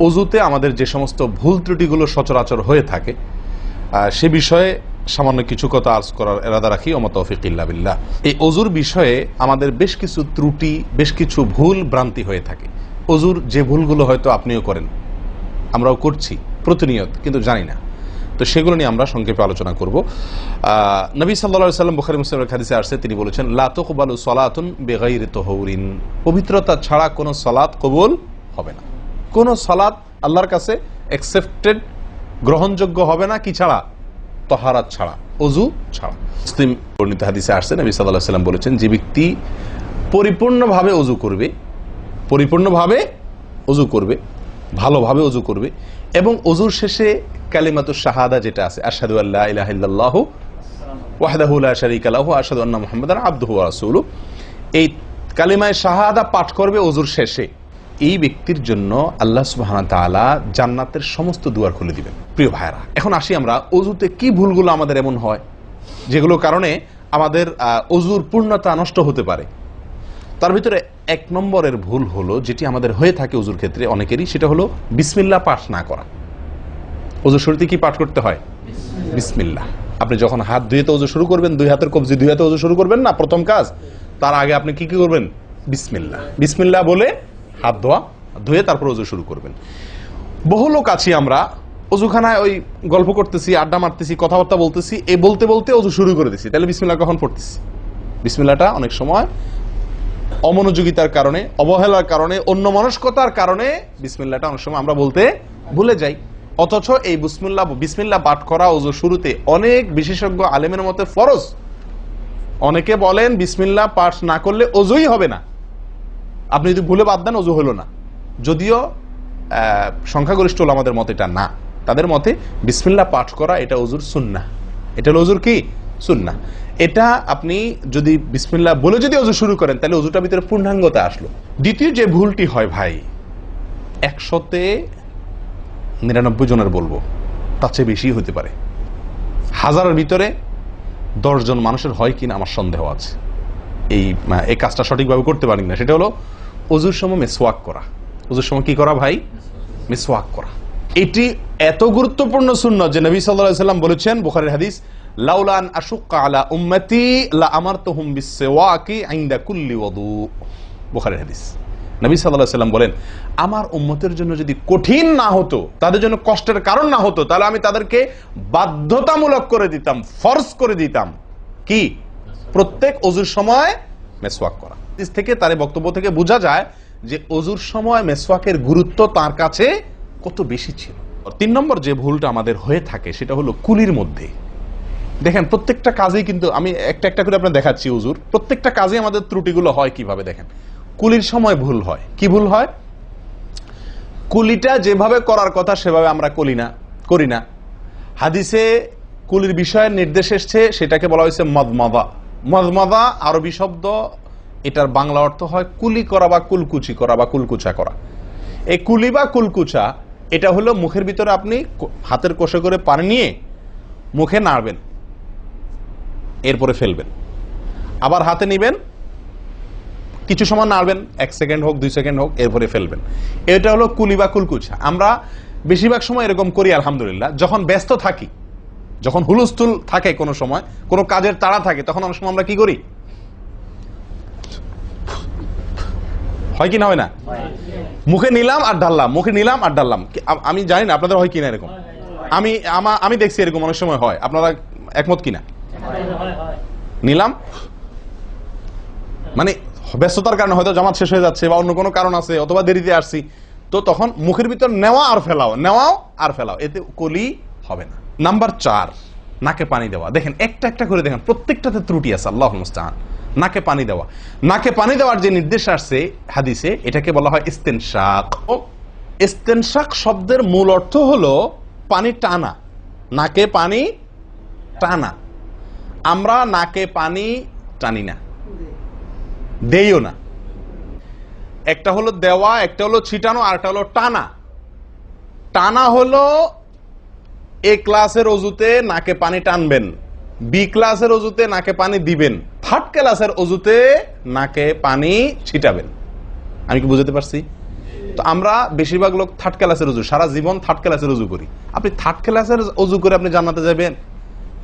অজুতে আমাদের যে সমস্ত ভুল ত্রুটিগুলো সচরাচর হয়ে থাকে সে বিষয়ে সামান্য কিছু কথা আর্জ করার এরাদা রাখি। ওমা তৌফিক ইল্লা বিল্লাহ। এই অজুর বিষয়ে আমাদের বেশ কিছু ত্রুটি, বেশ কিছু ভুল ভ্রান্তি হয়ে থাকে। অজুর যে ভুলগুলো হয়তো আপনিও করেন, আমরাও করছি প্রতিনিয়ত, কিন্তু জানি না। তো সেগুলো নিয়ে আমরা সংক্ষেপে আলোচনা করব। নবী সাল্লাল্লাহু আলাইহি সাল্লাম বুখারী মুসলিমের হাদিসে আসছে, তিনি বলেছেন, লা তুকবালু সালাতুন বিগাইরি তাহুরিন, পবিত্রতা ছাড়া কোনো সালাত কবুল হবে না। কোনো সালাত আল্লাহর কাছে অ্যাকসেপ্টেড, গ্রহণযোগ্য হবে না কি ছাড়া? তাহারাত ছাড়া, অজু ছাড়া। মুসলিম বর্ণিত হাদিসে আসছে, নবী সাল্লাল্লাহু আলাইহি সাল্লাম বলেছেন, যে ব্যক্তি পরিপূর্ণভাবে অজু করবে, পরিপূর্ণভাবে অজু করবে, ভালোভাবে অজু করবে, এবং অজুর শেষে কালিমাতুশ শাহাদা যেটা আছে, আশহাদু আল্লা ইলাহা ইল্লাল্লাহু ওয়াহদাহু লা শারীকা লাহু ওয়া আশহাদু আন্না মুহাম্মাদান আবদুহু ওয়া রাসূলুহু, এই কালিমায়ে শাহাদা পাঠ করবে অজুর শেষে, এই ব্যক্তির জন্য আল্লাহ সুবহানাহু ওয়া তাআলা জান্নাতের সমস্ত দুয়ার খুলে দিবেন। প্রিয় ভাইরা, এখন আসি আমরা অজুতে কি ভুলগুলো আমাদের এমন হয় যেগুলোর কারণে আমাদের অজুর পূর্ণতা নষ্ট হতে পারে। তার ভিতরে এক নম্বরের ভুল হলো, যেটি আমাদের হয়ে থাকে অজুর ক্ষেত্রে অনেকেরই, সেটা হলো বিসমিল্লাহ পাঠ না করা। অজুর শুরুতে কি পাঠ করতে হয়? বিসমিল্লাহ। আপনি যখন হাত ধুয়ে তো অজু শুরু করবেন, দুই হাতের কবজি দুই হাতে অজু শুরু করবেন না, প্রথম কাজ, তার আগে আপনি কি কি করবেন? বিসমিল্লাহ। বিসমিল্লাহ বলে হাত ধুয়ে তারপর অজু শুরু করবেন। বহু লোক আছি আমরা, অজুখানায় ওই গল্প করতেছি, আড্ডা মারতেছি, কথাবার্তা বলতেছি, এই বলতে বলতে অজু শুরু করে দিছি। তাহলে বিসমিল্লাহ কখন পড়তেছি? বিসমিল্লাহটা অনেক সময় অমনোযোগিতার কারণে, অবহেলার কারণে, অন্যমনস্কতার কারণে বিসমিল্লাহটা অনেক সময় আমরা বলতে ভুলে যাই। অথচ এই বিসমিল্লাহ পাঠ করা অজু শুরুতে অনেক বিশেষজ্ঞ আলেমের মতে ফরজ। অনেকে বলেন বিসমিল্লাহ পাঠ না করলে অজুই হবে না, আপনি যদি ভুলে বাদ দেন অজু হলো না। যদিও সংখ্যাগরিষ্ঠ আমাদের মতে এটা না, তাদের মতে বিসমিল্লাহ পাঠ করা এটা অজুর সুন্নাহ। এটা হলো অজুর কি? সুন্নাহ। এটা আপনি যদি বিসমিল্লাহ বলে যদি অজু শুরু করেন, তাহলে অজুটার ভিতরে পূর্ণাঙ্গতা আসলো। দ্বিতীয় যে ভুলটি হয় ভাই, 199 জনের বলবো, তার চেয়ে বেশি হতে পারে, হাজারের ভিতরে 10 জন মানুষের হয় কিনা আমার সন্দেহ আছে এই কাজটা সঠিকভাবে করতে পারি না। সেটা হলো অজুর সময় মিসওয়াক করা। অজুর সময় কি করা ভাই? মিসওয়াক করা। এটি এত গুরুত্বপূর্ণ সুন্নাত যে নবী সাল্লাল্লাহু আলাইহি ওয়াসাল্লাম বলেছেন, বুখারীর হাদিস, লাউলা আন আশুক্কা আলা উম্মতি লা আমারতুহুম বিসওয়াকি ইনদা কুল্লি ওযু। বুখারীর হাদিস। নবী সাল্লাল্লাহু আলাইহি ওয়াসাল্লাম বলেন, আমার উম্মতের জন্য যদি কঠিন না হতো, তাদের জন্য কষ্টের কারণ না হতো, তাহলে আমি তাদেরকে বাধ্যতামূলক করে দিতাম, ফরজ করে দিতাম কি? প্রত্যেক অজুর সময় মিসওয়াক করা। হাদিস থেকে, তার বক্তব্য থেকে বোঝা যায় যে অজুর সময় মিসওয়াকের গুরুত্ব তার কাছে কত বেশি ছিল। 3 নম্বর যে ভুলটা আমাদের হয়ে থাকে সেটা হলো কুলির মধ্যে। দেখেন প্রত্যেকটা কাজেই কিন্তু আমি একটা একটা করে আপনার দেখাচ্ছি অজুর প্রত্যেকটা কাজে আমাদের ত্রুটিগুলো হয় কিভাবে। দেখেন কুলির সময় ভুল হয়। কি ভুল হয়? কুলিটা যেভাবে করার কথা সেভাবে আমরা করি না। হাদিসে কুলির বিষয়ের নির্দেশ এসছে, সেটাকে বলা হয়েছে মদমাদা। মদমাদা আরবি শব্দ, এটার বাংলা অর্থ হয় কুলি করা বা কুলকুচি করা বা কুলকুচা করা। এই কুলি বা কুলকুচা এটা হলো মুখের ভিতরে আপনি হাতের কষে করে পানি নিয়ে মুখে নাড়বেন, এরপরে ফেলবেন, আবার হাতে নিবেন, কিছু সময় নাড়বেন, 1 সেকেন্ড হোক 2 সেকেন্ড হোক, এরপরে ফেলবেন। এটা হলো কুলি বা কুলকুচা। আমরা বেশিরভাগ সময় এরকম করি আলহামদুলিল্লাহ। যখন ব্যস্ত থাকি, যখন হুলস্থুল থাকে, কোনো সময় কোনো কাজের তাড়া থাকে, তখন অনেক সময় আমরা কি করি? হয় কি না হয় না? মুখে নিলাম আর ঢাললাম, মুখে নিলাম আর ঢাললাম। আমি জানি না আপনাদের হয় কিনা এরকম। আমি দেখছি এরকম অনেক সময় হয়। আপনারা একমত কিনা? নিলাম মানে ব্যস্ততার কারণে, হয়তো জামাত শেষ হয়ে যাচ্ছে বা অন্য কোনো কারণ আছে, অথবা দেরিতে আসছি, তো তখন মুখের ভিতর নেওয়া আর ফেলাও, নেওয়াও আর ফেলাও, এতে কলি হবে না। নাম্বার 4, নাকে পানি দেওয়া। দেখেন একটা একটা করে দেখেন, প্রত্যেকটাতে ত্রুটি আছে। আল্লাহুল মুস্তাআন। নাকে পানি দেওয়া, নাকে পানি দেওয়ার যে নির্দেশ আসছে হাদিসে, এটাকে বলা হয় ইস্তেনশাক। ইস্তেনশাক শব্দের মূল অর্থ হলো পানি টানা, নাকে পানি টানা। আমরা নাকে পানি টানি না, দেইও না। একটা হলো দেওয়া, একটা হলো ছিটানো, আর একটা হলো টানা। টানা হলো এ ক্লাসের অজুতে নাকে পানি টানবেন, বি ক্লাসের অজুতে নাকে পানি দিবেন, থার্ড ক্লাসের অজুতে নাকে পানি ছিটাবেন। আমি কি বুঝতে পারছি? তো আমরা বেশিরভাগ লোক থার্ড ক্লাসের অজু, সারা জীবন থার্ড ক্লাসের অজু করি। আপনি থার্ড ক্লাসের অজু করে আপনি জান্নাতে যাবেন?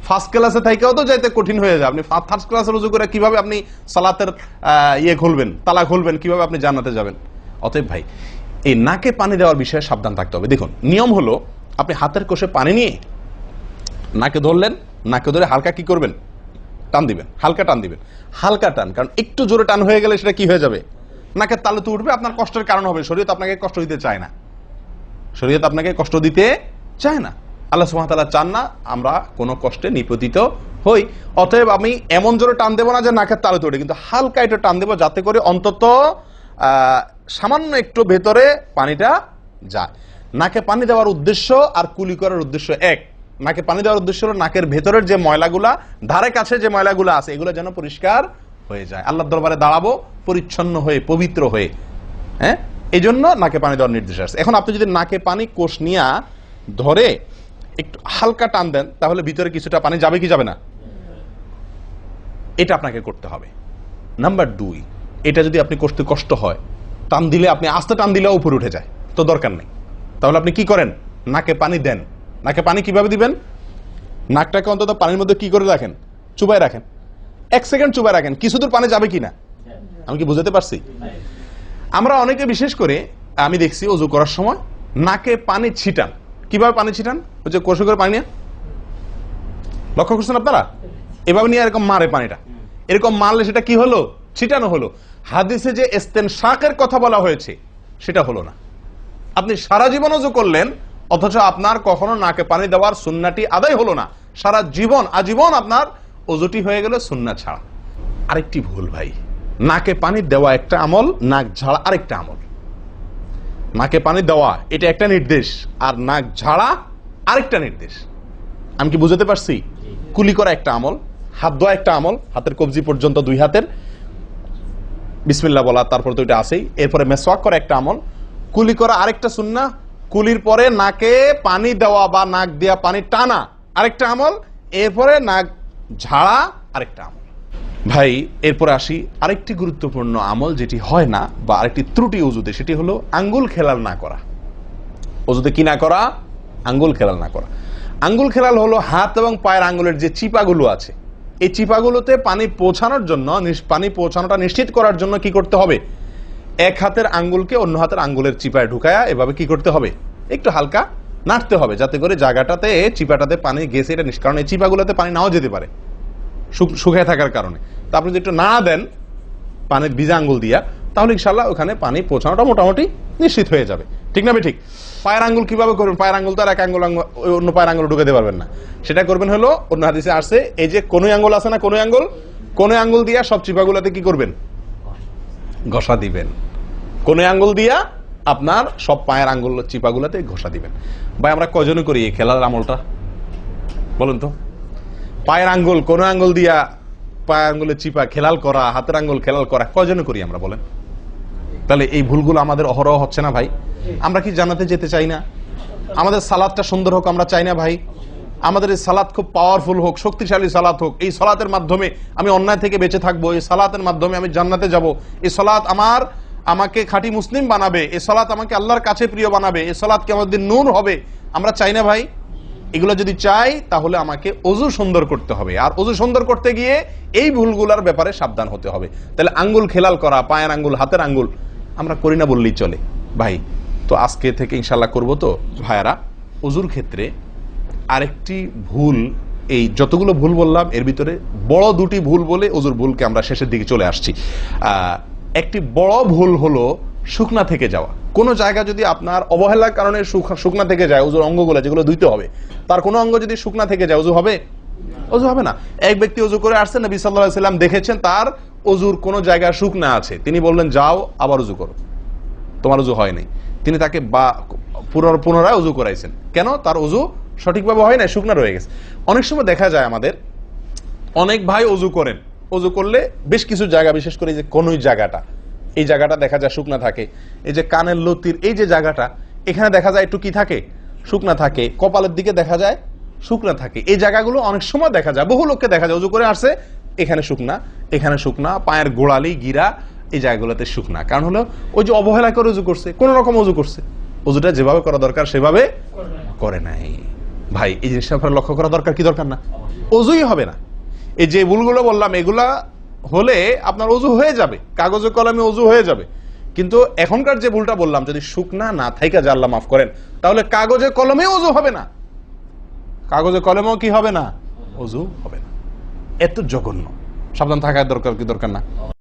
ফার্স্ট ক্লাসে থাকেও তো যাইতে কঠিন হয়ে যায়। আপনি থার্ড ক্লাসের উজু করে কিভাবে আপনি সালাতের ইয়ে খুলবেন, তালা খুলবেন, কিভাবে আপনি জান্নাতে যাবেন? অতএব ভাই, এই নাকে পানি দেওয়ার বিষয়ে সাবধান থাকতে হবে। দেখুন, নিয়ম হলো আপনি হাতের কোষে পানি নিয়ে নাকে ধরলেন, নাকে ধরে হালকা কি করবেন? টান দিবেন, হালকা টান দিবেন, হালকা টান। কারণ একটু জোরে টান হয়ে গেলে সেটা কি হয়ে যাবে? নাকের তালু তো উঠবে, আপনার কষ্টের কারণ হবে। শরীয়ত আপনাকে কষ্ট দিতে চায় না, শরীয়ত আপনাকে কষ্ট দিতে চায় না। আল্লাহ সুবহানাহু ওয়া তাআলা চান না আমরা কোনো কষ্টে নিপতিত হই। অতএব আমি এমন জোরে টান দেবো না যে নাকের তালু তোড়ে, কিন্তু হালকা একটু টান দেবো যাতে করে অন্তত সামান্য একটু ভেতরে পানিটা যায়। নাকে পানি দেওয়ার উদ্দেশ্য আর কুলি করার উদ্দেশ্য এক। নাকে পানি দেওয়ার উদ্দেশ্য হলো নাকের ভেতরের যে ময়লাগুলা, ধারে কাছে যে ময়লাগুলা আছে, এগুলো যেন পরিষ্কার হয়ে যায়। আল্লাহর দরবারে দাঁড়াবো পরিচ্ছন্ন হয়ে, পবিত্র হয়ে। হ্যাঁ, এই জন্য নাকে পানি দেওয়ার নির্দেশ আছে। এখন আপনি যদি নাকে পানি কোষ নিয়ে ধরে একটু হালকা টান দেন, তাহলে ভিতরে কিছুটা পানি যাবে কি যাবে না? এটা আপনাকে করতে হবে। নাম্বার 2, এটা যদি আপনি করতে কষ্ট হয়, টান দিলে, আপনি আস্তে টান দিলেও উপরে উঠে যায়, তো দরকার নেই। তাহলে আপনি কি করেন? নাকে পানি দেন। নাকে পানি কিভাবে দিবেন? নাকটাকে অন্তত পানির মধ্যে কি করে রাখেন? চুবাই রাখেন, 1 সেকেন্ড চুবাই রাখেন। কিছু দূর পানি যাবে কিনা আমি কি বুঝাতে পারছি? আমরা অনেকে বিশেষ করে আমি দেখছি ওযু করার সময় নাকে পানি ছিটান। কিভাবে পানি ছিটান? ওই যে কষে করে পানি নিয়ে, লক্ষ্য করছেন আপনারা? এভাবে নিয়ে এরকম মারে পানিটা, এরকম মারলে সেটা কি হলো? ছিটানো হলো। হাদিসে যে ইস্তেনশাকের কথা বলা হয়েছে সেটা হলো না। আপনি সারা জীবন ওযু করলেন, অথচ আপনার কখনো নাকে পানি দেওয়ার সুন্নাহটি আদায় হলো না। সারা জীবন, আজীবন আপনার ওযুটি হয়ে গেল সুন্নাহ ছাড়া। আরেকটি ভুল ভাই, নাকে পানি দেওয়া একটা আমল, নাক ঝাড়া আরেকটা আমল। নাকে পানি দেওয়া এটা একটা নির্দেশ, আর নাক ঝাড়া আরেকটা নির্দেশ। আমি কি বুঝাতে পারছি? কুলি করা একটা আমল, হাত ধোয়া একটা আমল, হাতের কবজি পর্যন্ত 2 হাতের বিসমিল্লাহ বলা, তারপর তো এটা আছেই। এরপরে মেসওয়াক করা একটা আমল, কুলি করা আরেকটা সুন্নাহ, কুলির পরে নাকে পানি দেওয়া বা নাক দিয়া পানি টানা আরেকটা আমল, এরপরে নাক ঝাড়া আরেকটা আমল। ভাই, এরপরে আসি আরেকটি গুরুত্বপূর্ণ আমল যেটি হয় না, বা আরেকটি ত্রুটি ওযুতে, সেটি হলো আঙ্গুল খেলাল না করা। ওযুতে কি না করা? আঙ্গুল খেলাল না করা। আঙ্গুল খেলাল হলো হাত এবং পায়ের আঙ্গুলের যে চিপাগুলো আছে, এই চিপাগুলোতে পানি পৌঁছানোর জন্য, পানি পৌঁছানোটা নিশ্চিত করার জন্য কি করতে হবে? এক হাতের আঙ্গুলকে অন্য হাতের আঙ্গুলের চিপায় ঢুকায়া এভাবে কি করতে হবে? একটু হালকা নাড়তে হবে, যাতে করে জায়গাটাতে, চিপাটাতে পানি গেছে এটা কারণ এই চিপাগুলোতে পানি নাও যেতে পারে শুকিয়ে থাকার কারণে। তা আপনি যদি একটু নাড়া দেন পানির ভিজা আঙ্গুল দিয়া, তাহলে ইনশাআল্লাহ ওখানে পানি পৌঁছানোটা মোটামুটি নিশ্চিত হয়ে যাবে। ঠিক না? ঠিক। পায়ের আঙ্গুল কিভাবে করবেন? পায়ের আঙ্গুল তো আর এক আঙ্গুল অন্য পায়ের আঙ্গুল ঢুকাতে পারবেন না। সেটা করবেন হলো, অন্য হাদিসে আসছে, এই যে কোনোই আঙ্গুল আছে না, কোনোই আঙ্গুল দিয়া সব চিপাগুলোতে কি করবেন? ঘষা দিবেন। কোনোই আঙ্গুল দিয়া আপনার সব পায়ের আঙ্গুল চিপাগুলোতে ঘষা দিবেন। ভাই, আমরা কজনে করি এই খেলার আমলটা বলুন তো? পায়ের আঙ্গুল, কোনো আঙ্গুল দিয়া পায়ের আঙ্গুলের চিপা খেলাল করা, হাতের আঙ্গুল খেলাল করা, কজনে করি আমরা বলেন? তাহলে এই ভুলগুলো আমাদের অহরহ হচ্ছে না ভাই? আমরা কি জান্নাতে যেতে চাই না? আমাদের সালাতটা সুন্দর হোক আমরা চাই না ভাই? আমাদের এই সালাত খুব পাওয়ারফুল হোক, শক্তিশালী সালাত হোক। এই সালাতের মাধ্যমে আমি অন্যায় থেকে বেঁচে থাকবো, এই সালাতের মাধ্যমে আমি জান্নাতে যাব। এই সালাত আমাকে খাঁটি মুসলিম বানাবে, এই সালাত আমাকে আল্লাহর কাছে প্রিয় বানাবে, এই সালাত কি আমাদের নূর হবে। আমরা চাই না ভাই? এগুলো যদি চাই তাহলে আমাকে ওযু সুন্দর করতে হবে, আর ওযু সুন্দর করতে গিয়ে এই ভুলগুলোর ব্যাপারে সাবধান হতে হবে। তাহলে আঙ্গুল খেলাল করা, পায়ের আঙ্গুল, হাতের আঙ্গুল আমরা করি না বললেই চলে ভাই। তো আজকে থেকে ইনশাল্লাহ করবো। তো ভাইয়ারা, ওযুর ক্ষেত্রে আরেকটি ভুল, এই যতগুলো ভুল বললাম এর ভিতরে বড় 2টি ভুল বলে ওযুর ভুলকে আমরা শেষের দিকে চলে আসছি। একটি বড় ভুল হলো শুকনা থেকে যাওয়া। কোনো জায়গা যদি আপনার অবহেলার কারণে শুকনা থেকে যায়, ওযুর অঙ্গগুলো যেগুলো ধুইতে হবে, তার কোনো অঙ্গ যদি শুকনা থেকে যায়, ওযু হবে? ওযু হবে না। এক ব্যক্তি ওযু করে আসছেন, নবী সাল্লাল্লাহু আলাইহি ওয়াসাল্লাম দেখেছেন তার ওযুর কোনো জায়গা শুকনা আছে, তিনি বললেন যাও আবার ওযু করো, তোমার ওযু হয় নাই। তিনি তাকে পুনরায় ওযু করাইছেন। কেন? তার ওযু সঠিকভাবে হয় না, শুকনা রয়ে গেছে। অনেক সময় দেখা যায় আমাদের অনেক ভাই ওযু করেন, ওযু করলে বেশ কিছু জায়গা, বিশেষ করে যে কোনোই জায়গাটা, এই জায়গাটা দেখা যায় শুকনা থাকে। এই যে কানের লতির এই যে জায়গাটা, এখানে দেখা যায় একটু কি থাকে? শুকনা থাকে। কপালের দিকে দেখা যায় শুকনা থাকে। এই জায়গাগুলো অনেক সময় দেখা যায়, বহু লোককে দেখা যায় ওযু করে আসছে, এখানে শুকনা, এখানে শুকনা, পায়ের গোড়ালি, গিরা, এই জায়গাগুলোতে শুকনা। কারণ হলো ওই যে অবহেলা করে উজু করছে, কোন রকম উজু করছে, উজুটা যেভাবে করা দরকার সেভাবে করে নাই। ভাই এই জিনিসটা আপনার লক্ষ্য করা দরকার কি দরকার না? অজুই হবে না। এই যে ভুলগুলো বললাম এগুলা হলে আপনার অজু হয়ে যাবে, কাগজে কলমে অজু হয়ে যাবে। কিন্তু এখনকার যে ভুলটা বললাম, যদি শুকনা না থাইকা যা আল্লাহ মাফ করেন, তাহলে কাগজে কলমেও অজু হবে না, কাগজে কলমেও কি হবে না? অজু হবে না। এত জঘন্য। সাবধান থাকার দরকার কি দরকার না?